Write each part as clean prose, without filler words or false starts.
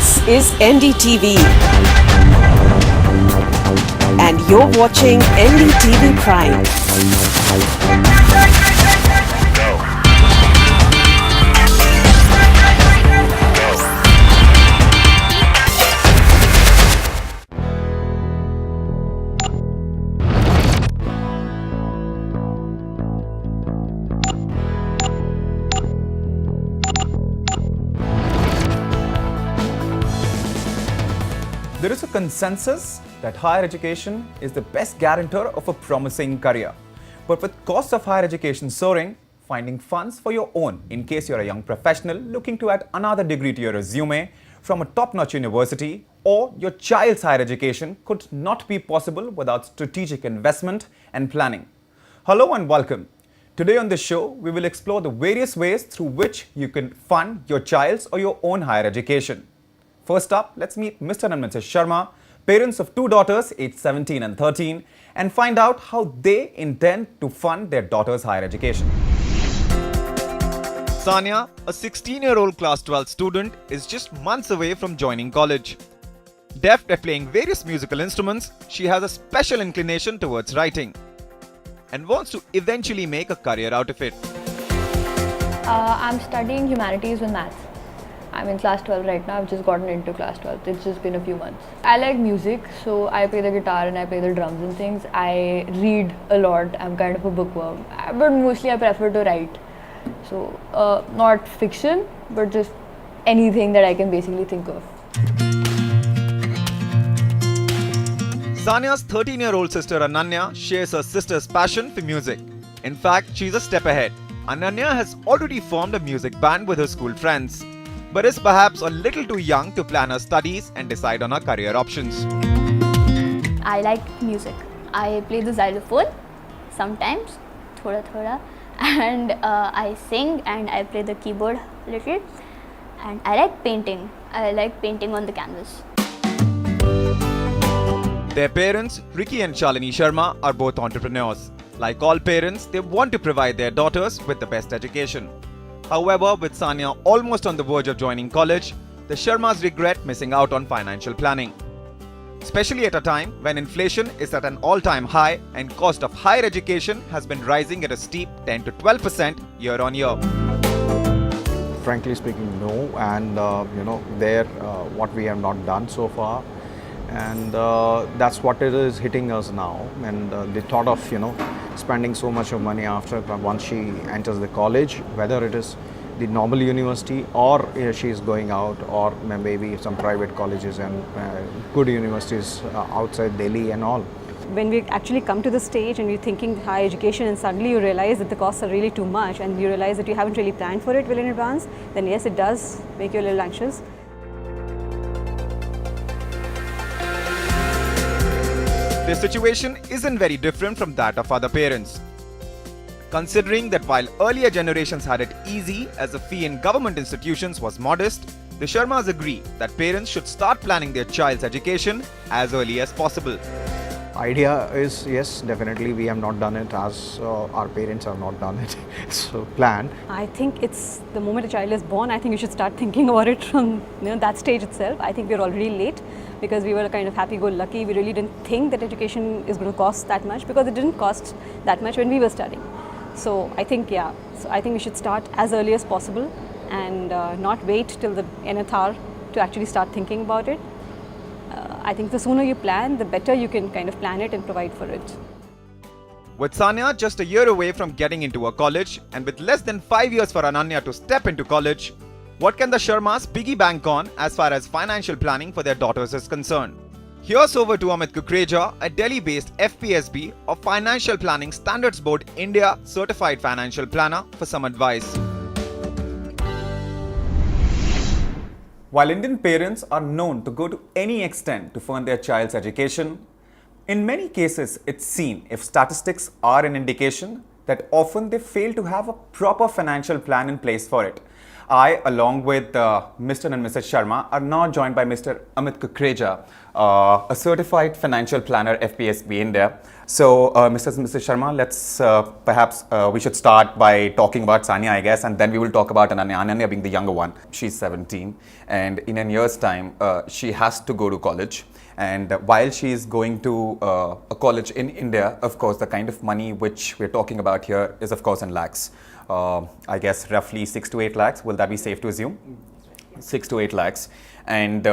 This is NDTV, and you're watching NDTV Prime. There is a consensus that higher education is the best guarantor of a promising career. But with costs of higher education soaring, finding funds for your own in case you're a young professional looking to add another degree to your resume from a top-notch university, or your child's higher education could not be possible without strategic investment and planning. Hello and welcome. Today on this show, we will explore the various ways through which you can fund your child's or your own higher education. First up, let's meet Mr. and Mrs. Sharma, parents of two daughters aged 17 and 13, and find out how they intend to fund their daughter's higher education. Sania, a 16-year-old class 12 student, is just months away from joining college. Deft at playing various musical instruments, she has a special inclination towards writing and wants to eventually make a career out of it. I'm studying humanities with maths. I'm in class 12 right now. I've just gotten into class 12. It's just been a few months. I like music, so I play the guitar and I play the drums and things. I read a lot. I'm kind of a bookworm, but mostly I prefer to write. So not fiction, but just anything that I can basically think of. Sania's 13-year-old sister Ananya shares her sister's passion for music. In fact, she's a step ahead. Ananya has already formed a music band with her school friends, but is perhaps a little too young to plan her studies and decide on her career options. I like music. I play the xylophone sometimes, thoda, and I sing and I play the keyboard a little. And I like painting. I like painting on the canvas. Their parents, Ricky and Shalini Sharma, are both entrepreneurs. Like all parents, they want to provide their daughters with the best education. However, with Sania almost on the verge of joining college, the Sharmas regret missing out on financial planning, especially at a time when inflation is at an all-time high and cost of higher education has been rising at a steep 10 to 12% year on year. Frankly speaking, no, and what we have not done so far, and that's what it is hitting us now. And the thought of spending so much of money once she enters the college, whether it is the normal university or she is going out, or maybe some private colleges and good universities outside Delhi and all. When we actually come to the stage and you're thinking higher education and suddenly you realize that the costs are really too much and you realize that you haven't really planned for it well in advance, then yes, it does make you a little anxious. Their situation isn't very different from that of other parents. Considering that while earlier generations had it easy as the fee in government institutions was modest, the Sharmas agree that parents should start planning their child's education as early as possible. Idea is, yes, definitely we have not done it as our parents have not done it. So plan. I think it's the moment a child is born, I think you should start thinking about it from that stage itself. I think we're already late because we were kind of happy-go-lucky. We really didn't think that education is going to cost that much because it didn't cost that much when we were studying. So I think, we should start as early as possible and not wait till the nth hour to actually start thinking about it. I think the sooner you plan, the better you can kind of plan it and provide for it. With Sania just a year away from getting into a college and with less than 5 years for Ananya to step into college, what can the Sharmas piggy bank on as far as financial planning for their daughters is concerned? Here's over to Amit Kukreja, a Delhi-based FPSB or Financial Planning Standards Board India certified financial planner, for some advice. While Indian parents are known to go to any extent to fund their child's education, in many cases it's seen, if statistics are an indication, that often they fail to have a proper financial plan in place for it. I, along with Mr. and Mrs. Sharma, are now joined by Mr. Amit Kukreja, a certified financial planner, FPSB India. So, Mr. and Mrs. Sharma, let's perhaps we should start by talking about Sanya, I guess, and then we will talk about Ananya. Ananya being the younger one. She's 17, and in a year's time, she has to go to college. And while she is going to a college in India, of course, the kind of money which we're talking about here is, of course, in lakhs. I guess roughly 6 to 8 lakhs. Will that be safe to assume? 6 to 8 lakhs. And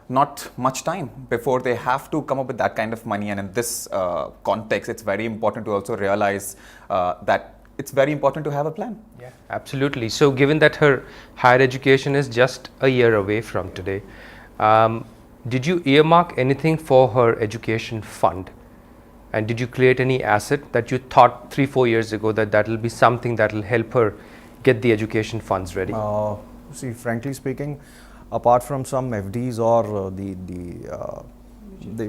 not much time before they have to come up with that kind of money. And in this context, it's very important to also realize that it's very important to have a plan. Yeah, absolutely. So given that her higher education is just a year away from today, did you earmark anything for her education fund? And did you create any asset that you thought 3-4 years ago that will be something that will help her get the education funds ready? See, frankly speaking, apart from some FDs or the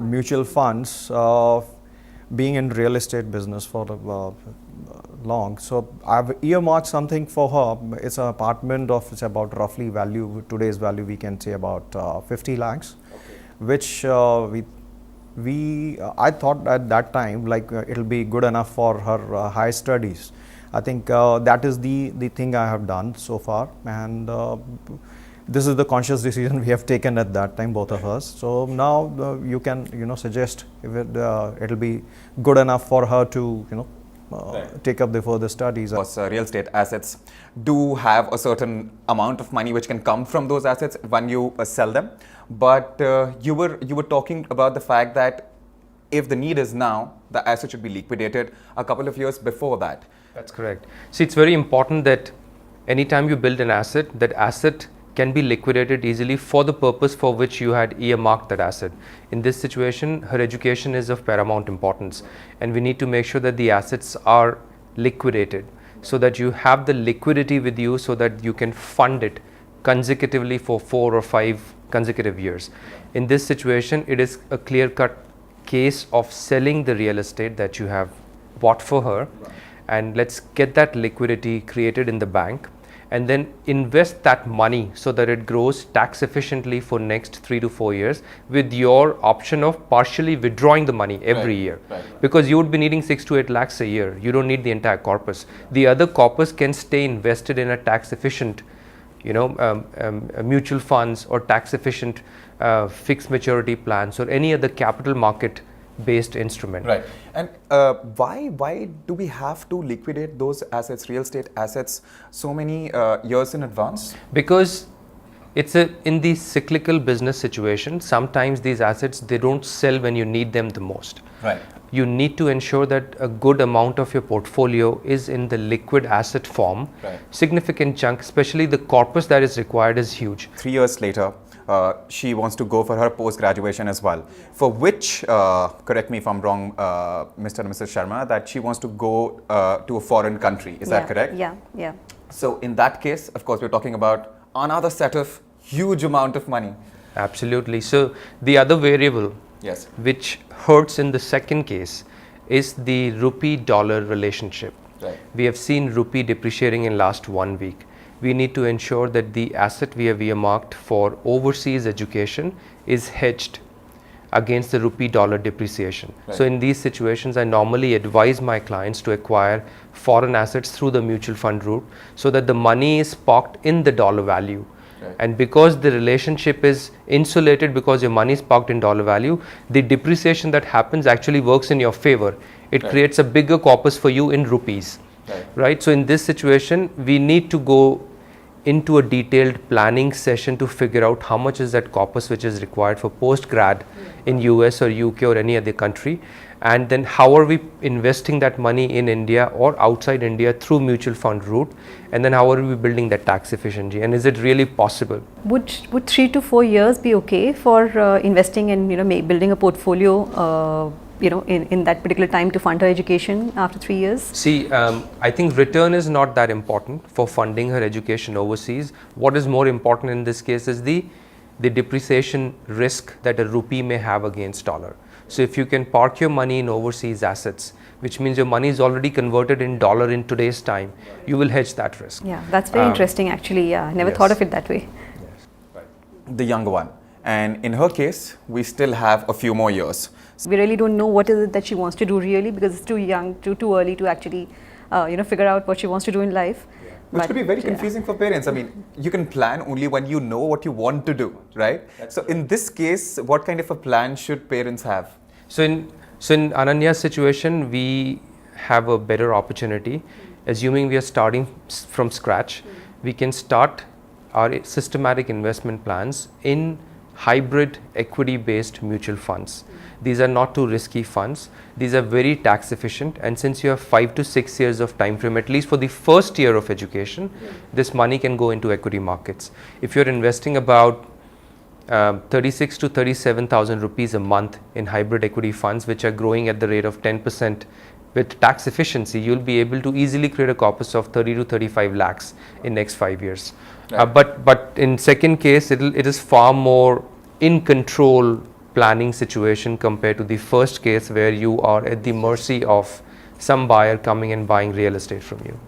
mutual funds, being in real estate business for long, so I've earmarked something for her. It's an apartment of, it's about roughly value, today's value we can say about 50 lakhs, which I thought at that time like it'll be good enough for her high studies. I think that is the thing I have done so far, and this is the conscious decision we have taken at that time, both of us. So now you can suggest if it'll be good enough for her to take up the further studies. Of course, real estate assets do have a certain amount of money which can come from those assets when you sell them. But you were talking about the fact that if the need is now, the asset should be liquidated a couple of years before that. That's correct. See, it's very important that anytime you build an asset, that asset can be liquidated easily for the purpose for which you had earmarked that asset. In this situation, her education is of paramount importance, and we need to make sure that the assets are liquidated so that you have the liquidity with you so that you can fund it consecutively for 4 or 5 consecutive years. In this situation, it is a clear-cut case of selling the real estate that you have bought for her, and let's get that liquidity created in the bank and then invest that money so that it grows tax efficiently for next 3 to 4 years, with your option of partially withdrawing the money every year. Because you would be needing 6 to 8 lakhs a year. You don't need the entire corpus. The other corpus can stay invested in a tax efficient mutual funds or tax efficient fixed maturity plans or any other capital market based instrument. Right. And why do we have to liquidate those assets, real estate assets, so many years in advance? Because it's in the cyclical business situation, sometimes these assets, they don't sell when you need them the most. Right. You need to ensure that a good amount of your portfolio is in the liquid asset form. Right. Significant chunk, especially the corpus that is required, is huge. 3 years later, she wants to go for her post-graduation as well, for which, correct me if I'm wrong, Mr. and Mrs. Sharma, that she wants to go to a foreign country. Is that correct? Yeah. So in that case, of course, we're talking about another set of huge amount of money. Absolutely. So the other variable, yes, which hurts in the second case, is the rupee-dollar relationship. Right. We have seen rupee depreciating in last 1 week. We need to ensure that the asset we have earmarked for overseas education is hedged against the rupee-dollar depreciation. Right. So in these situations, I normally advise my clients to acquire foreign assets through the mutual fund route so that the money is parked in the dollar value. Right. And because the relationship is insulated, because your money is parked in dollar value, the depreciation that happens actually works in your favor. It creates a bigger corpus for you in rupees. Right. So in this situation, we need to go into a detailed planning session to figure out how much is that corpus which is required for post-grad in US or UK or any other country, and then how are we investing that money in India or outside India through mutual fund route, and then how are we building that tax efficiency, and is it really possible? Would 3 to 4 years be okay for investing in building a portfolio in that particular time to fund her education after 3 years? See, I think return is not that important for funding her education overseas. What is more important in this case is the depreciation risk that a rupee may have against dollar. So if you can park your money in overseas assets, which means your money is already converted in dollar in today's time, you will hedge that risk. Yeah, that's very interesting actually. Yeah, I never yes. thought of it that way. The younger one. And in her case, we still have a few more years. We really don't know what is it that she wants to do really, because it's too young, too early to actually figure out what she wants to do in life. Which could be very confusing for parents. I mean, you can plan only when you know what you want to do, right? So in this case, what kind of a plan should parents have? So in Ananya's situation, we have a better opportunity. Assuming we are starting from scratch, we can start our systematic investment plans in hybrid equity-based mutual funds. These are not too risky funds. These are very tax efficient, and since you have 5 to 6 years of time frame, at least for the first year of education, this money can go into equity markets. If you're investing about 36 to 37,000 rupees a month in hybrid equity funds, which are growing at the rate of 10% with tax efficiency, you'll be able to easily create a corpus of 30 to 35 lakhs in next 5 years. Right. But in second case, it is far more in control planning situation compared to the first case where you are at the mercy of some buyer coming and buying real estate from you.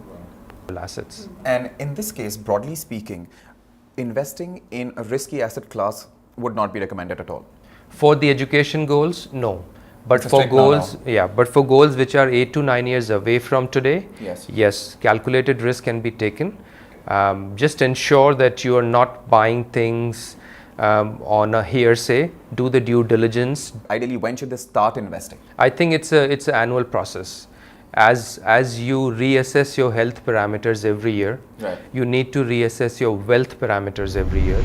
Assets. And in this case, broadly speaking, investing in a risky asset class would not be recommended at all. For the education goals, no. But for goals, but for goals which are 8 to 9 years away from today, yes, calculated risk can be taken. Just ensure that you are not buying things on a hearsay. Do the due diligence. Ideally, when should they start investing? I think it's an annual process. As you reassess your health parameters every year, you need to reassess your wealth parameters every year.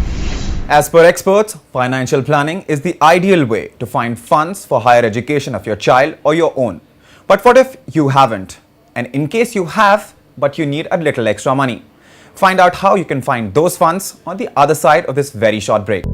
As per experts, financial planning is the ideal way to find funds for higher education of your child or your own. But what if you haven't? And in case you have, but you need a little extra money? Find out how you can find those funds on the other side of this very short break.